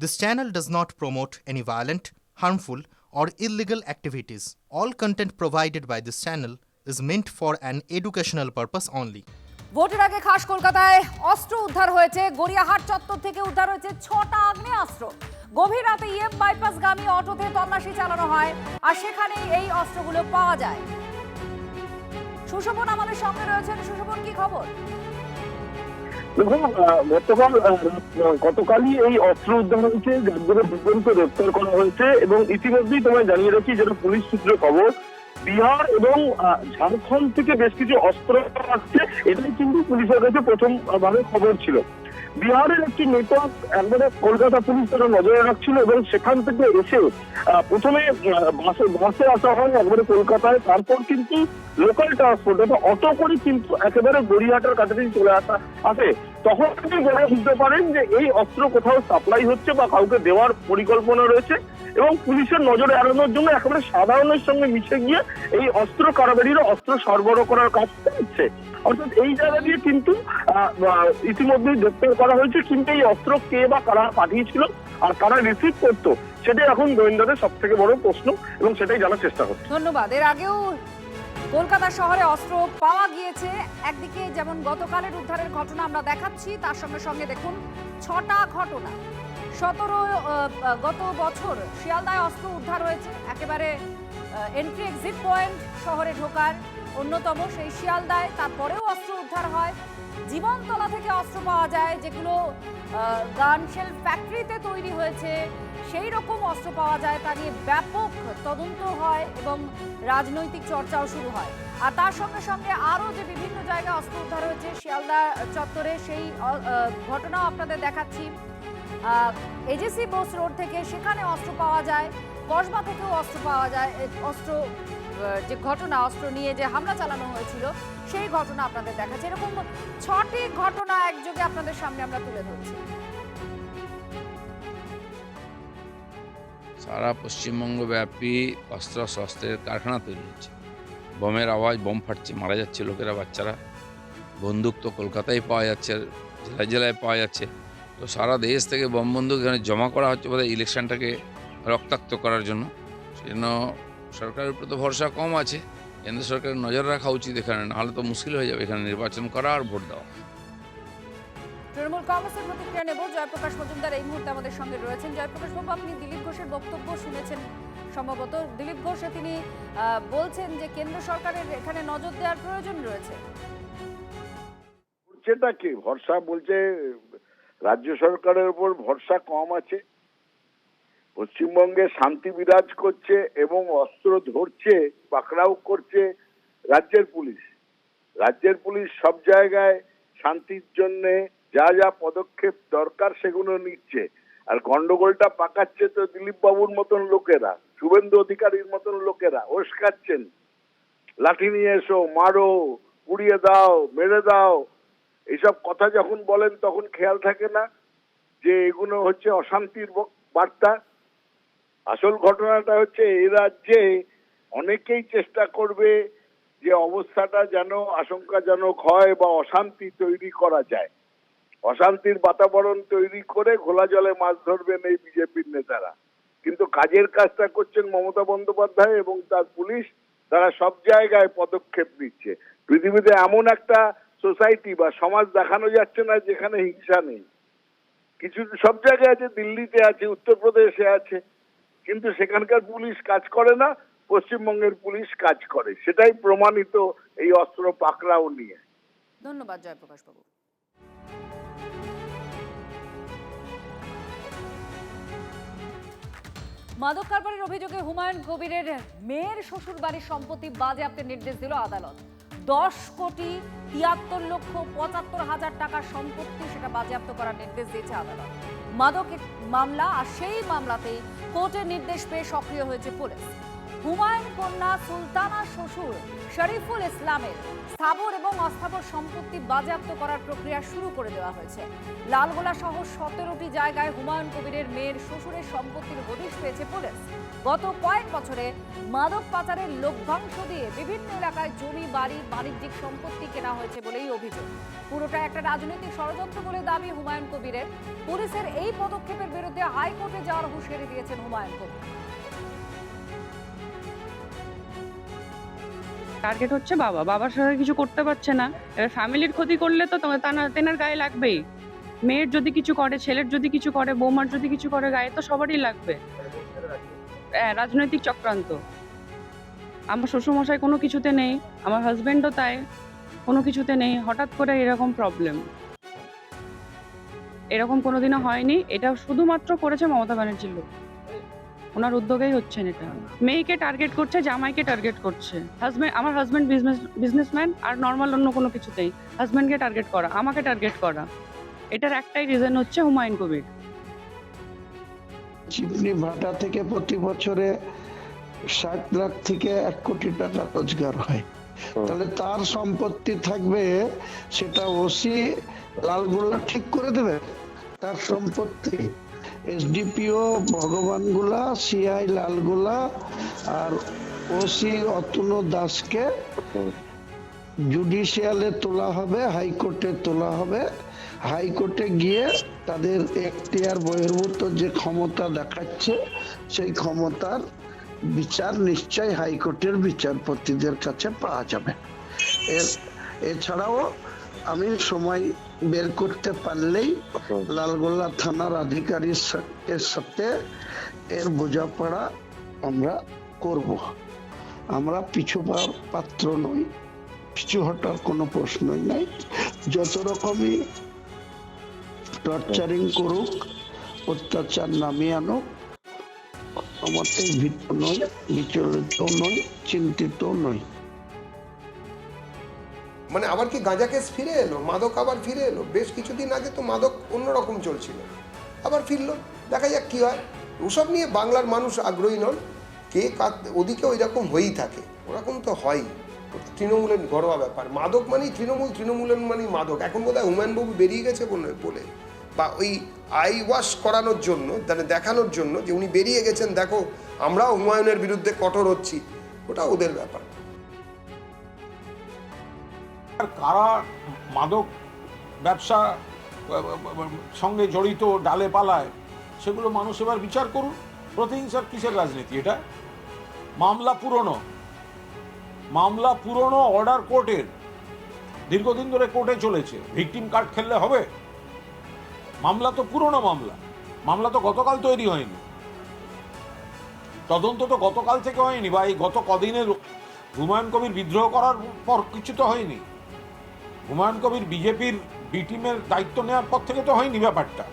This channel does not promote any violent, harmful, or illegal activities. All content provided by this channel is meant for an educational purpose only. ভোটের আগে খাস কলকাতায় অস্ত্র উদ্ধার হয়েছে। গড়িয়াহাট চত্বর থেকে উদ্ধার হয়েছে 6টা আগ্নেয়াস্ত্র। গভীর রাতে ইএম বাইপাসগামী অটোতে তল্লাশি চালানো হয় আর সেখানেই এই অস্ত্রগুলো পাওয়া যায়। সুশোভন আমাদের সঙ্গে রয়েছেন। সুশোভন, কি খবর? গতকালই এই অস্ত্র উদ্ধার হয়েছে, যাদের দুজনকে গ্রেপ্তার করা হয়েছে এবং ইতিমধ্যেই তোমায় জানিয়ে রাখি, যেটা পুলিশ সূত্রে খবর, বিহার এবং ঝাড়খণ্ড থেকে বেশ কিছু অস্ত্র আসছে। এটাই কিন্তু পুলিশের কাছে প্রথম ভাবে খবর ছিল। বিহারের একটি নেটওয়ার্ক একবারে কলকাতা পুলিশ তারা নজরে রাখছিল এবং সেখান থেকে এসে প্রথমে বাসে আসা হয় একবারে কলকাতায়, তারপর কিন্তু লোকাল ট্রান্সপোর্ট অটো করে কিন্তু একেবারে গড়িয়াহাটের কাছাকাছি চলে আসে। তখন তিনি বলে বুঝতে পারেন যে এই অস্ত্র কোথাও সাপ্লাই হচ্ছে বা কাউকে দেওয়ার পরিকল্পনা রয়েছে এবং পুলিশের নজরে এড়ানোর জন্য একেবারে সাধারণের সঙ্গে মিশে গিয়ে এই অস্ত্র কারবারিরা অস্ত্র সরবরাহ করার কাজ করছে। অর্থাৎ এই জায়গা দিয়ে কিন্তু ইতিমধ্যেই গ্রেপ্তার করা হয়েছে, কিন্তু এই অস্ত্র কে বা কারা পাঠিয়েছিল আর কারা রিসিভ করতো সেটাই এখন গোয়েন্দাদের সব থেকে বড় প্রশ্ন এবং সেটাই জানার চেষ্টা করছে। ধন্যবাদ। এর আগেও কলকাতা শহরে অস্ত্র পাওয়া গিয়েছে। একদিকে যেমন গতকালের উদ্ধারের ঘটনা আমরা দেখাচ্ছি, তার সঙ্গে সঙ্গে দেখুন 6টা ঘটনা। গত বছর শিয়ালদায় অস্ত্র উদ্ধার হয়েছে, একেবারে এন্ট্রি এক্সিট পয়েন্ট শহরে ঢোকার অন্যতম সেই শিয়ালদায়। তারপরেও অস্ত্র উদ্ধার হয়। জীবনতলা থেকে অস্ত্র পাওয়া যায়, যেগুলো গানশেল ফ্যাক্টরিতে তৈরি হয়েছে, সেই রকম অস্ত্র পাওয়া যায়। তা নিয়ে ব্যাপক তদন্ত হয় এবং রাজনৈতিক চর্চাও শুরু হয়। আর তার সঙ্গে সঙ্গে আরও যে বিভিন্ন জায়গায় অস্ত্র উদ্ধার হয়েছে শিয়ালদা চত্বরে, সেই ঘটনাও আপনাদের দেখাচ্ছি। এজেসি বোস রোড থেকে সেখানে অস্ত্র পাওয়া যায়, কসবা থেকেও অস্ত্র পাওয়া যায়। অস্ত্র যে ঘটনা, অস্ত্র নিয়ে যে হামলা চালানো হয়েছিল সেই ঘটনা আপনাদের দেখাচ্ছে। এরকম 6টি ঘটনা একযোগে আপনাদের সামনে আমরা তুলে ধরছি। সারা পশ্চিমবঙ্গ ব্যাপী অস্ত্র শস্ত্রের কারখানা তৈরি হচ্ছে। বোমের আওয়াজ, বোম ফাটছে, মারা যাচ্ছে লোকেরা, বাচ্চারা। বন্দুক তো কলকাতায় পাওয়া যাচ্ছে, জেলায় জেলায় পাওয়া যাচ্ছে। তো সারা দেশ থেকে বোম বন্দুক এখানে জমা করা হচ্ছে বোধহয় ইলেকশনটাকে রক্তাক্ত করার জন্য। সেজন্য সরকারের উপর তো ভরসা কম আছে। কেন্দ্র সরকারের নজর রাখা উচিত এখানে, নাহলে তো মুশকিল হয়ে যাবে এখানে নির্বাচন করা আর ভোট দেওয়া। তৃণমূল কংগ্রেসের প্রতিক্রিয়া নেব। জয়প্রকাশ মজুমদার এই মুহূর্তে আমাদের সঙ্গে রয়েছেন। জয়প্রকাশ বাবু, আপনি দিলীপ ঘোষের বক্তব্য শুনেছেন সম্ভবত। দিলীপ ঘোষ তিনি বলছেন যে কেন্দ্র সরকারের এখানে নজর দেওয়ার প্রয়োজন রয়েছে। সেটা কি ভরসা বলছে, রাজ্য সরকারের উপর ভরসা কম আছে। পশ্চিমবঙ্গে শান্তি বিরাজ করছে এবং অস্ত্র ধরছে, পাকড়াও করছে রাজ্যের পুলিশ। রাজ্যের পুলিশ সব জায়গায় শান্তির জন্য যা যা পদক্ষেপ দরকার সেগুলো নিচ্ছে। আর গন্ডগোলটা পাকাচ্ছে তো দিলীপ বাবুর মতন লোকেরা, শুভেন্দু অধিকারীর মতন লোকেরা ওস্কাচ্ছেন। লাঠি নিয়ে এসো, মারো, পুড়িয়ে দাও, মেরে দাও, এইসব কথা যখন বলেন তখন খেয়াল থাকে না যে এগুলো হচ্ছে অশান্তির বার্তা। আসল ঘটনাটা হচ্ছে এই রাজ্যে অনেকেই চেষ্টা করবে যে অবস্থাটা যেন আশঙ্কাজনক হয় বা অশান্তি তৈরি করা যায়। অশান্তির বাতাবরণ তৈরি করে ঘোলা জলে মাছ ধরবেন এই বিজেপির নেতারা। কিন্তু কাজের কাজটা করছেন মমতা বন্দ্যোপাধ্যায় এবং তার পুলিশ। তারা সব জায়গায় পদক্ষেপ নিচ্ছে। পৃথিবীতে এমন একটা সোসাইটি বা সমাজ দেখানো যাচ্ছে না যেখানে হিংসা নেই। কিছু সব জায়গায় আছে, দিল্লিতে আছে, উত্তরপ্রদেশে আছে, কিন্তু সেখানকার পুলিশ কাজ করে না, পশ্চিমবঙ্গের পুলিশ কাজ করে। সেটাই প্রমাণিত এই অস্ত্র পাকড়াও নিয়ে। ধন্যবাদ জয়প্রকাশ বাবু। মাদক কারবারির অভিযোগে হুমায়ুন কবিরের মেয়ের শ্বশুর বাড়ির সম্পত্তি বাজেয়াপ্তের নির্দেশ দিল আদালত। 10,73,75,000 টাকার সম্পত্তি সেটা বাজেয়াপ্ত করার নির্দেশ দিয়েছে আদালত। মাদক মামলা, আর সেই মামলাতেই কোর্টের নির্দেশ পেয়ে সক্রিয় হয়েছে পুলিশ। হুমায়ুন কন্যা সুলতানা শ্বশুর শরীফুল ইসলামের স্থাবর এবং অস্থাবর সম্পত্তি বাজেয়াপ্ত করার প্রক্রিয়া শুরু করে দেওয়া হয়েছে। লালগোলা সহ 17টি জায়গায় হুমায়ুন কবিরের মেয়ের শ্বশুরের সম্পত্তির হদিশ পেয়েছে পুলিশ। গত কয়েক বছরে মাদক পাচারের লভ্যাংশ দিয়ে বিভিন্ন এলাকায় জমি, বাড়ি, বাণিজ্যিক সম্পত্তি কেনা হয়েছে বলেই অভিযোগ। পুরোটা একটা রাজনৈতিক ষড়যন্ত্র বলে দাবি হুমায়ুন কবিরের। পুলিশের এই পদক্ষেপের বিরুদ্ধে হাইকোর্টে যাওয়ার হুঁশিয়ারি দিয়েছেন হুমায়ুন কবির। টার্গেট হচ্ছে বাবার সাথে কিছু করতে পারছে না, এবার ফ্যামিলির ক্ষতি করলে তো তেনার গায়ে লাগবেই। মেয়ের যদি কিছু করে, ছেলের যদি কিছু করে, বৌমার যদি কিছু করে, গায়ে তো সবারই লাগবে। রাজনৈতিক চক্রান্ত। আমার শ্বশুরমশাই কোনো কিছুতে নেই, আমার হাজবেন্ডও তাই কোনো কিছুতে নেই। হঠাৎ করে এরকম প্রবলেম, এরকম কোনোদিনও হয়নি। এটা শুধুমাত্র করেছে মমতা ব্যানার্জির লোক, ওনার উদ্যোগেই হচ্ছেন এটা। মেয়েকে টার্গেট করছে, জামাইকে টার্গেট করছে। আমার হাজব্যান্ড বিজনেসম্যান, আর নর্মাল অন্য কোনো কিছুতেই হাজব্যান্ডকে টার্গেট করা, আমাকে টার্গেট করা। এটার একটাই রিজন হচ্ছে হুমায়ুন কবির। চিমনি ভাটা থেকে প্রতি বছরে 60 লাখ থেকে 1 কোটি টাকা রোজগার হয়, তাহলে তার সম্পত্তি থাকবে, সেটা ওসি লালগোলা ঠিক করে দেবে তার সম্পত্তি। এসডিপিও ভগবানগোলা, সিআই লালগোলা আর ওসি অতনু দাসকে জুডিশিয়ালে তোলা হবে, হাইকোর্টে তোলা হবে। হাইকোর্টে গিয়ে তাদের এখতিয়ার বহির্ভূত যে ক্ষমতা দেখাচ্ছে, সেই ক্ষমতার বিচার নিশ্চয় হাইকোর্টের বিচারপতিদের কাছে পাওয়া যাবে। এছাড়াও আমি সময় বের করতে পারলেই লালগোলা থানার আধিকারিকের সাথে এর বোঝাপড়া আমরা করব। আমরা পিছু পাত্র নই, পিছু হটার কোনো প্রশ্নই নাই। যত রকমই টর্চারিং করুক, অত্যাচার নামিয়ে আনুক, আমাদের ভীত নই, বিচলিত নই, চিন্তিত নই। মানে আবার কি গাঁজা কেস ফিরে এলো, মাদক আবার ফিরে এলো। বেশ কিছুদিন আগে তো মাদক অন্যরকম চলছিল, আবার ফিরলো। দেখা যাক কি হয়। ওসব নিয়ে বাংলার মানুষ আগ্রহী নন। কে ওদিকে ওই রকম হয়েই থাকে, ওরকম তো হয়ই। তৃণমূলের ঘরোয়া ব্যাপার। মাদক মানেই তৃণমূলের মানেই মাদক। এখন বোধহয় হুমায়ুনবাবু বেরিয়ে গেছে বলে, বা ওই আই ওয়াশ করানোর জন্য, মানে দেখানোর জন্য যে উনি বেরিয়ে গেছেন, দেখো আমরাও হুমায়ুনের বিরুদ্ধে কঠোর হচ্ছি, ওটা ওদের ব্যাপার। কারা মাদক ব্যবসা সঙ্গে জড়িত ডালে পালায়, সেগুলো মানুষ এবার বিচার করুন। প্রতিহিংসার কিসের রাজনীতি এটা? মামলা পুরনো অর্ডার কোর্টের, দীর্ঘদিন ধরে কোর্টে চলেছে। ভিকটিম কার্ড খেললে হবে? মামলা তো পুরনো মামলা তো গতকাল তৈরি হয়নি, তদন্ত তো গতকাল থেকে হয়নি, বা এই গত কদিনের হুমায়ুন কবির বিদ্রোহ করার পর কিছু তো হয়নি। হুমায়ুন কবির বিজেপির বি টিমের দায়িত্ব নেওয়ার পর থেকে তো হয়নি ব্যাপারটা।